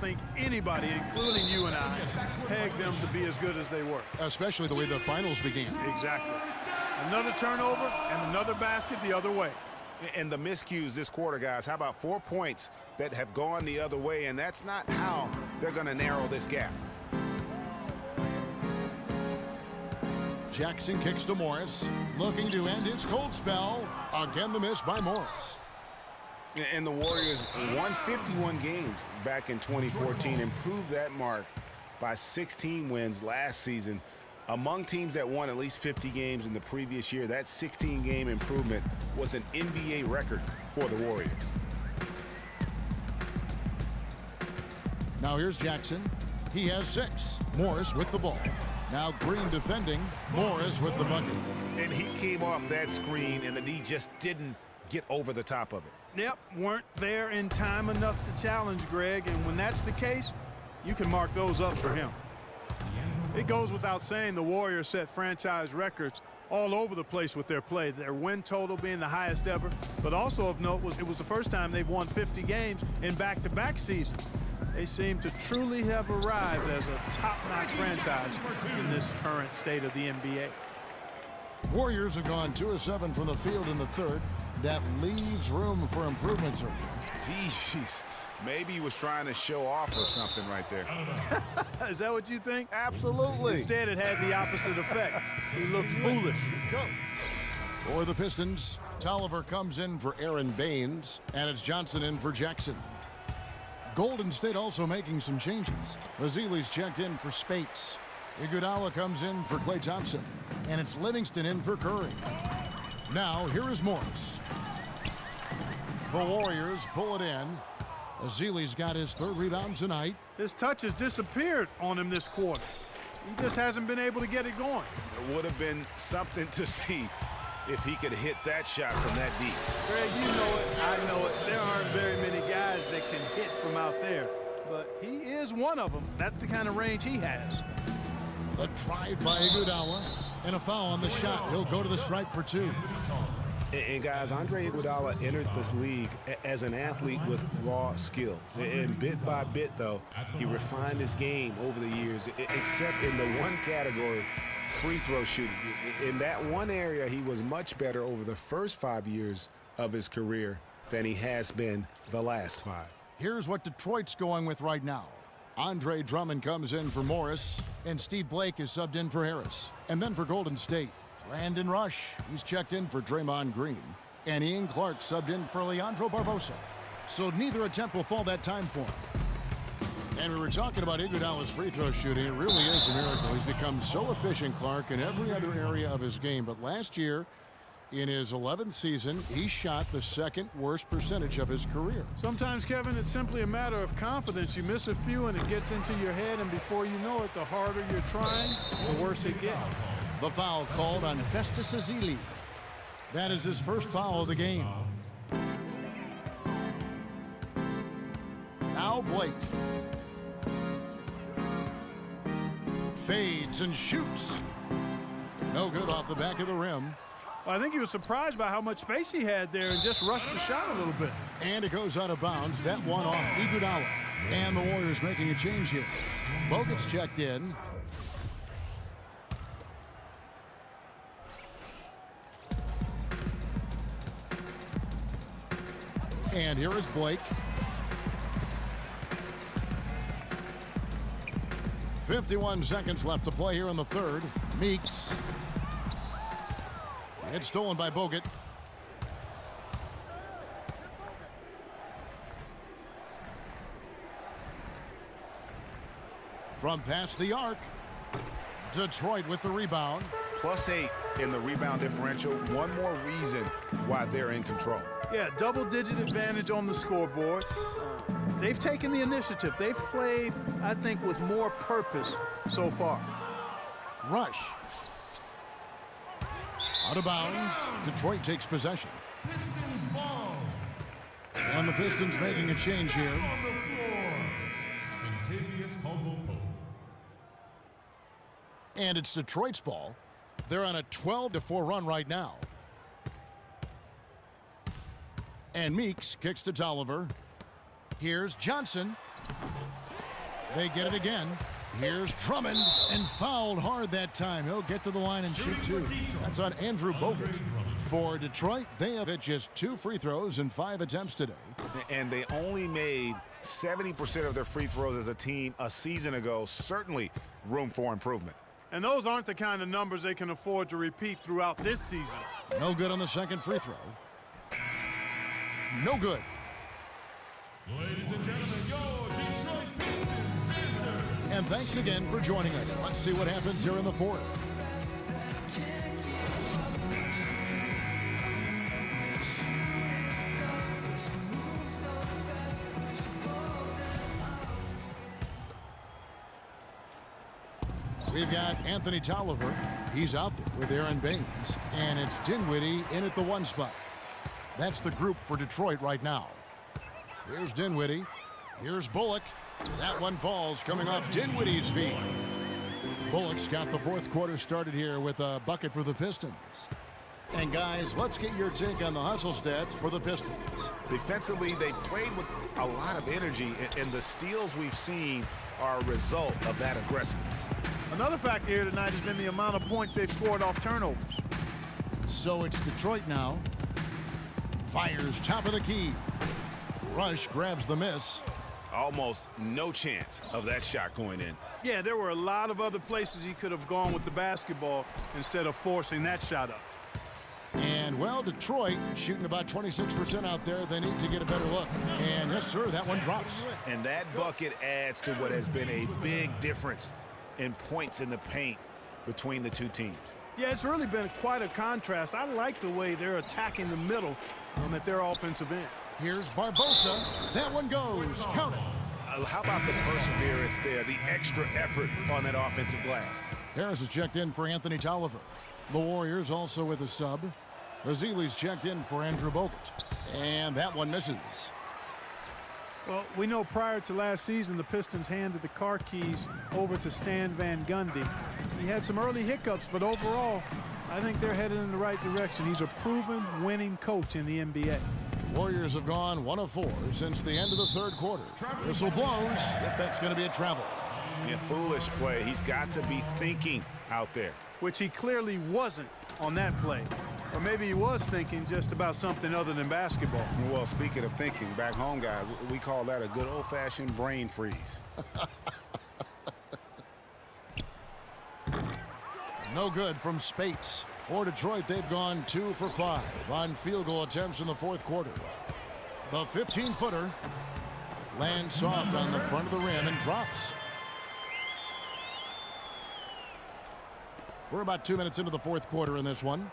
think anybody, including you and I, pegged them to be as good as they were. Especially the way the finals began. Exactly. Another turnover and another basket the other way. And the miscues this quarter, guys. How about 4 points that have gone the other way, and that's not how they're going to narrow this gap. Jackson kicks to Morris, looking to end his cold spell. Again, the miss by Morris. And the Warriors won 51 games back in 2014, improved that mark by 16 wins last season. Among teams that won at least 50 games in the previous year, that 16-game improvement was an NBA record for the Warriors. Now here's Jackson. He has 6. Morris with the ball. Now Green defending. Morris with the bucket. And he came off that screen, and the D just didn't get over the top of it. Yep, weren't there in time enough to challenge Greg, and when that's the case, you can mark those up for him. It goes without saying the Warriors set franchise records all over the place with their play. Their win total being the highest ever, but also of note was it was the first time they've won 50 games in back-to-back seasons. They seem to truly have arrived as a top-notch franchise in this current state of the NBA. Warriors have gone 2 of 7 from the field in the third. That leaves room for improvement, sir. Jeez, maybe he was trying to show off or something right there. Is that what you think? Absolutely. Instead, it had the opposite effect. He looked foolish. For the Pistons, Tolliver comes in for Aaron Baines, and it's Johnson in for Jackson. Golden State also making some changes. Ezeli's checked in for Spates. Iguodala comes in for Klay Thompson, and it's Livingston in for Curry. Now, here is Morris. The Warriors pull it in. Ezeli's got his 3rd rebound tonight. His touch has disappeared on him this quarter. He just hasn't been able to get it going. It would have been something to see if he could hit that shot from that deep. Greg, you know it, I know it. There aren't very many guys that can hit from out there, but he is one of them. That's the kind of range he has. The drive by Iguodala, and a foul on the shot. He'll go to the stripe for 2. And guys, Andre Iguodala entered this league as an athlete with raw skills. And bit by bit, though, he refined his game over the years, except in the one category, free throw shooting. In that one area, he was much better over the first 5 years of his career than he has been the last 5. Here's what Detroit's going with right now. Andre Drummond comes in for Morris, and Steve Blake is subbed in for Harris. And then for Golden State, Brandon Rush. He's checked in for Draymond Green. And Ian Clark subbed in for Leandro Barbosa. So neither attempt will fall that time for him. And we were talking about Iguodala's free throw shooting. It really is a miracle. He's become so efficient, Clark, in every other area of his game. But last year, in his 11th season, he shot the 2nd worst percentage of his career. Sometimes, Kevin, it's simply a matter of confidence. You miss a few and it gets into your head, and before you know it, the harder you're trying, the worse it gets. The foul called on Festus Ezeli. That is his first foul of the game. Now Blake. Fades and shoots. No good off the back of the rim. Well, I think he was surprised by how much space he had there and just rushed the shot a little bit. And it goes out of bounds. That one off Iguodala. And the Warriors making a change here. Bogut's checked in. And here is Blake. 51 seconds left to play here in the third. Meeks. It's stolen by Bogut. From past the arc. Detroit with the rebound. +8 in the rebound differential. One more reason why they're in control. Yeah, double-digit advantage on the scoreboard. They've taken the initiative. They've played, I think, with more purpose so far. Rush. Out of bounds. Detroit takes possession. Pistons ball. And the Pistons making a change here. On the floor, Kentavious Caldwell-Pope. And it's Detroit's ball. They're on a 12-4 run right now. And Meeks kicks to Tolliver. Here's Johnson. They get it again. Here's Drummond, and fouled hard that time. He'll get to the line and shoot two. That's on Andrew Bogut. For Detroit, they have hit just 2 free throws in 5 attempts today. And they only made 70% of their free throws as a team a season ago. Certainly room for improvement. And those aren't the kind of numbers they can afford to repeat throughout this season. No good on the second free throw. No good. Ladies and gentlemen, your Detroit Pistons answer. And thanks again for joining us. Let's see what happens here in the fourth. We've got Anthony Tolliver. He's out there with Aaron Baines. And it's Dinwiddie in at the 1 spot. That's the group for Detroit right now. Here's Dinwiddie. Here's Bullock. That one falls coming off Dinwiddie's feet. Bullock's got the fourth quarter started here with a bucket for the Pistons. And guys, let's get your take on the hustle stats for the Pistons. Defensively, they played with a lot of energy, and the steals we've seen are a result of that aggressiveness. Another factor here tonight has been the amount of points they've scored off turnovers. So it's Detroit now. Fires top of the key. Rush grabs the miss. Almost no chance of that shot going in. Yeah, there were a lot of other places he could have gone with the basketball instead of forcing that shot up. And, well, Detroit shooting about 26% out there. They need to get a better look. And, yes, sir, that one drops. And that bucket adds to what has been a big difference in points in the paint between the two teams. Yeah, it's really been quite a contrast. I like the way they're attacking the middle at their offensive end. Here's Barbosa. That one goes. Count it. How about the perseverance there, the extra effort on that offensive glass? Harris is checked in for Anthony Tolliver. The Warriors also with a sub. Bazili's checked in for Andrew Bogut. And that one misses. Well, we know prior to last season, the Pistons handed the car keys over to Stan Van Gundy. He had some early hiccups, but overall, I think they're headed in the right direction. He's a proven winning coach in the NBA. Warriors have gone 1 of 4 since the end of the third quarter. Whistle blows. If that's going to be a travel. Yeah, foolish play. He's got to be thinking out there. Which he clearly wasn't on that play. Or maybe he was thinking just about something other than basketball. Well, speaking of thinking, back home, guys, we call that a good old-fashioned brain freeze. No good from Spates. For Detroit, they've gone 2 for 5 on field goal attempts in the fourth quarter. The 15-footer lands soft on the front of the rim and drops. We're about 2 minutes into the fourth quarter in this one.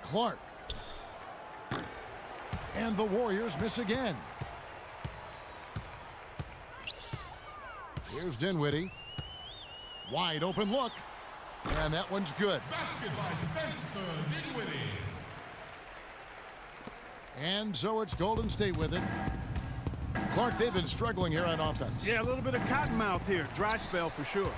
Clark. And the Warriors miss again. Here's Dinwiddie. Wide open look. And that one's good. Basket by Spencer Dinwiddie. And so it's Golden State with it. Clark, they've been struggling here on offense. Yeah, a little bit of cottonmouth here. Dry spell for sure.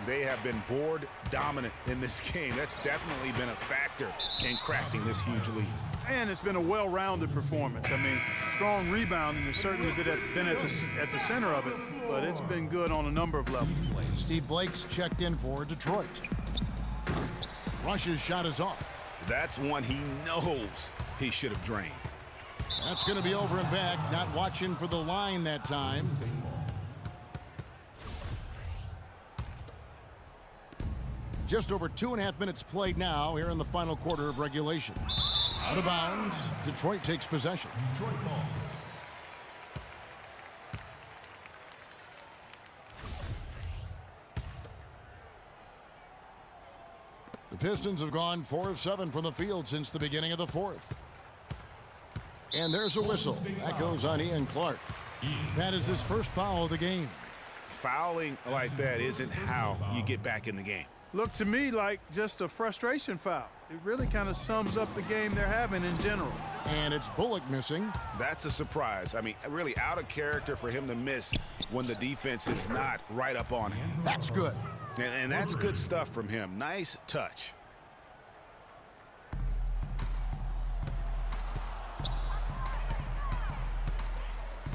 They have been board dominant in this game. That's definitely been a factor in crafting this huge lead. And it's been a well-rounded performance. I mean, strong rebounding has certainly been at the center of it, but it's been good on a number of levels. Steve Blake's checked in for Detroit. Rush's shot is off. That's one he knows he should have drained. That's going to be over and back. Not watching for the line that time. Just over 2.5 minutes played now here in the final quarter of regulation. Out of bounds. Detroit takes possession. Detroit ball. The Pistons have gone 4 of 7 from the field since the beginning of the fourth. And there's a whistle. That goes on Ian Clark. That is his first foul of the game. Fouling like that isn't how you get back in the game. Looked to me like just a frustration foul. It really kind of sums up the game they're having in general. And it's Bullock missing. That's a surprise. I mean, really out of character for him to miss when the defense is not right up on him. That's good. And that's good stuff from him. Nice touch.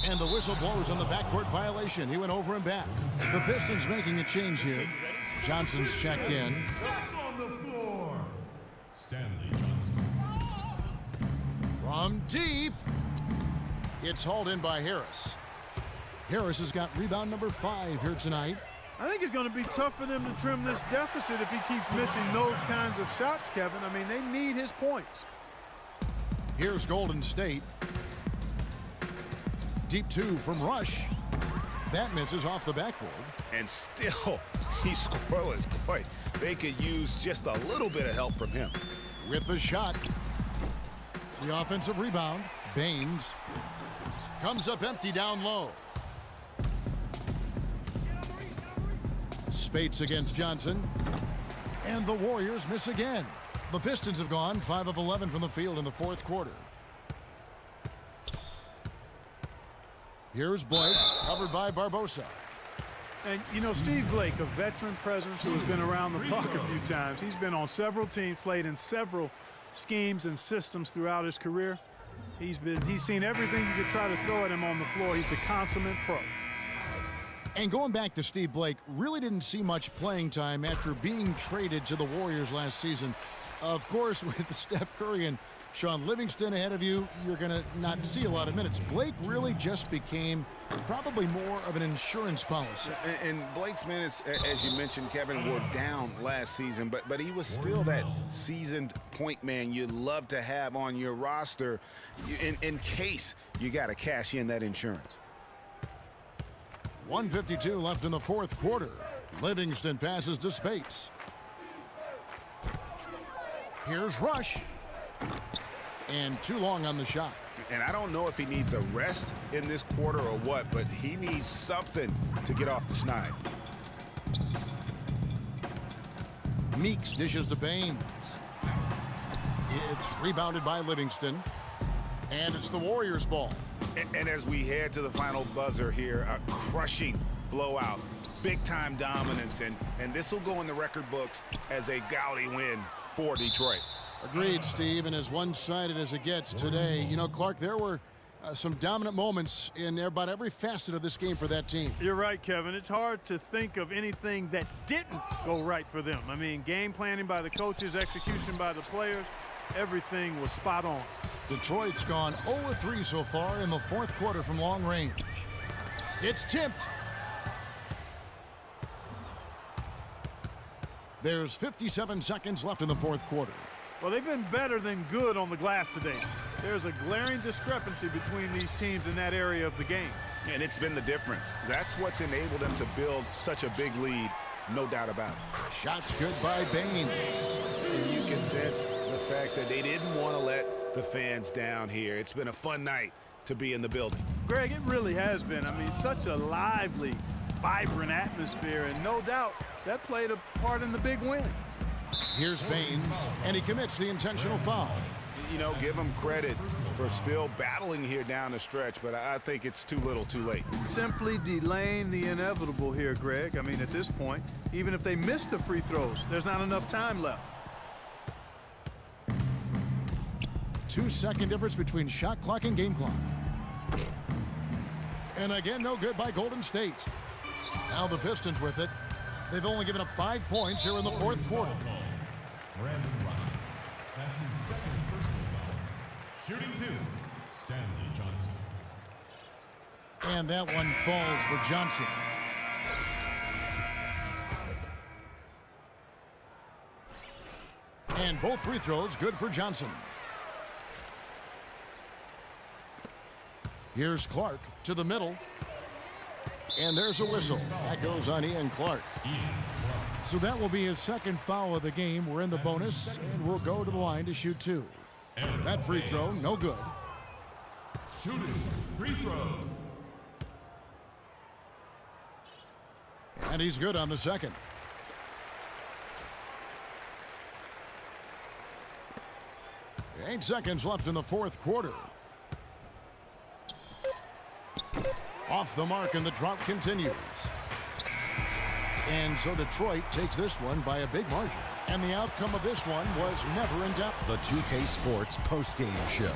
And the whistle blows on the backcourt violation. He went over and back. The Pistons making a change here. Johnson's checked in. Back on the floor. Stanley Johnson. From deep. It's hauled in by Harris. Harris has got rebound number 5 here tonight. I think it's going to be tough for them to trim this deficit if he keeps missing those kinds of shots, Kevin. I mean, they need his points. Here's Golden State. Deep 2 from Rush. That misses off the backboard. And still, he's scoreless. Boy, they could use just a little bit of help from him. With the shot. The offensive rebound. Baines. Comes up empty down low. Spates against Johnson. And the Warriors miss again. The Pistons have gone 5 of 11 from the field in the fourth quarter. Here's Blake, covered by Barbosa. And, you know, Steve Blake, a veteran presence who has been around the block a few times. He's been on several teams, played in several schemes and systems throughout his career. He's seen everything you could try to throw at him on the floor. He's a consummate pro. And going back to Steve Blake, really didn't see much playing time after being traded to the Warriors last season. Of course, with Steph Curry and Sean Livingston ahead of you, you're going to not see a lot of minutes. Blake really just became probably more of an insurance policy. And Blake's minutes, as you mentioned, Kevin, were down last season, but he was still that seasoned point man you'd love to have on your roster in case you got to cash in that insurance. 1:52 left in the fourth quarter. Livingston passes to Spates. Here's Rush. And too long on the shot. And I don't know if he needs a rest in this quarter or what, but he needs something to get off the schneid. Meeks dishes to Baines. It's rebounded by Livingston. And it's the Warriors' ball. And as we head to the final buzzer here, a crushing blowout, big-time dominance, and this will go in the record books as a gaudy win for Detroit. Agreed, Steve, and as one-sided as it gets today, you know, Clark, there were some dominant moments in about every facet of this game for that team. You're right, Kevin. It's hard to think of anything that didn't go right for them. I mean, game planning by the coaches, execution by the players, everything was spot on. Detroit's gone 0-3 so far in the fourth quarter from long range. It's tipped. There's 57 seconds left in the fourth quarter. Well, they've been better than good on the glass today. There's a glaring discrepancy between these teams in that area of the game. And it's been the difference. That's what's enabled them to build such a big lead, no doubt about it. Shots good by Baines. And you can sense the fact that they didn't want to let the fans down here. It's been a fun night to be in the building. Greg, it really has been. I mean, such a lively, vibrant atmosphere, and no doubt that played a part in the big win. Here's Baines, and he commits the intentional foul. You know, give him credit for still battling here down the stretch, but I think it's too little too late. Simply delaying the inevitable here, Greg. I mean, at this point, even if they miss the free throws, there's not enough time left. 2-second difference between shot clock and game clock. And again, no good by Golden State. Now the Pistons with it. They've only given up 5 points here in the fourth quarter. Brandon Rock. That's his second personal foul. Shooting 2, Stanley Johnson. And that one falls for Johnson. And both free throws good for Johnson. Here's Clark to the middle. And there's a whistle. That goes on Ian Clark. So that will be his second foul of the game. We're in the bonus, and we'll go to the line to shoot 2. That free throw, no good. Shooting free throws. And he's good on the second. Eight seconds left in the fourth quarter. Off the mark, and the drought continues. And so Detroit takes this one by a big margin. And the outcome of this one was never in doubt. The 2K Sports postgame show.